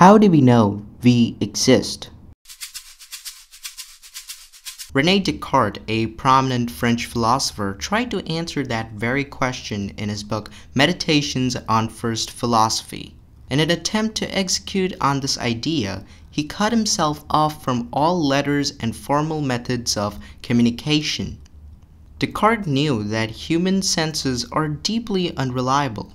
How do we know we exist? René Descartes, a prominent French philosopher, tried to answer that very question in his book Meditations on First Philosophy. In an attempt to execute on this idea, he cut himself off from all letters and formal methods of communication. Descartes knew that human senses are deeply unreliable.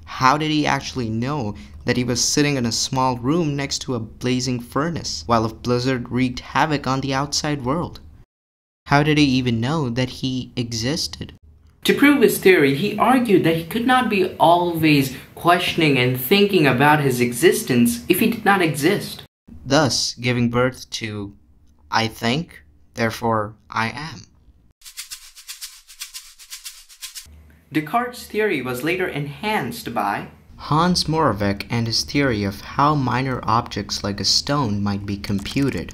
How did he actually know that he was sitting in a small room next to a blazing furnace while a blizzard wreaked havoc on the outside world? How did he even know that he existed? To prove his theory, he argued that he could not be always questioning and thinking about his existence if he did not exist, thus giving birth to I think, therefore I am. Descartes' theory was later enhanced by Hans Moravec and his theory of how minor objects like a stone might be computed.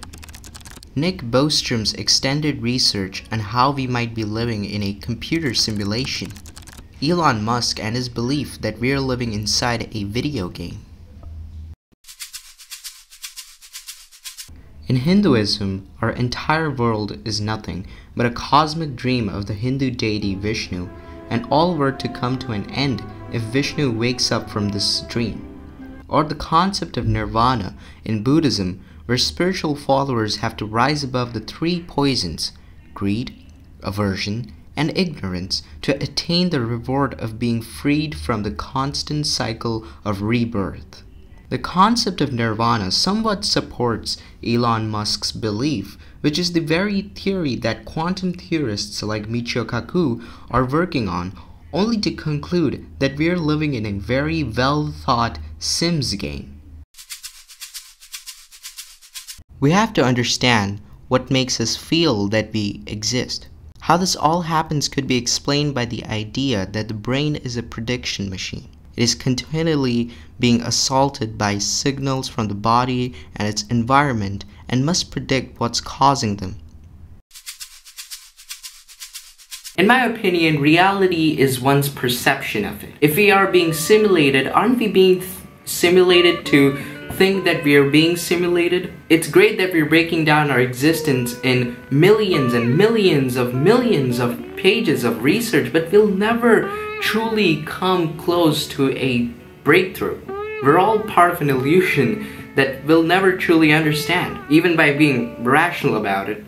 Nick Bostrom's extended research on how we might be living in a computer simulation. Elon Musk and his belief that we are living inside a video game. In Hinduism, our entire world is nothing but a cosmic dream of the Hindu deity Vishnu, and all were to come to an end if Vishnu wakes up from this dream. Or the concept of nirvana in Buddhism, where spiritual followers have to rise above the three poisons, greed, aversion, and ignorance, to attain the reward of being freed from the constant cycle of rebirth. The concept of nirvana somewhat supports Elon Musk's belief, which is the very theory that quantum theorists like Michio Kaku are working on, only to conclude that we are living in a very well-thought Sims game. We have to understand what makes us feel that we exist. How this all happens could be explained by the idea that the brain is a prediction machine. It is continually being assaulted by signals from the body and its environment and must predict what's causing them. In my opinion, reality is one's perception of it. If we are being simulated, aren't we being simulated to think that we are being simulated? It's great that we're breaking down our existence in millions and millions of pages of research, but we'll never truly come close to a breakthrough. We're all part of an illusion that we'll never truly understand, even by being rational about it.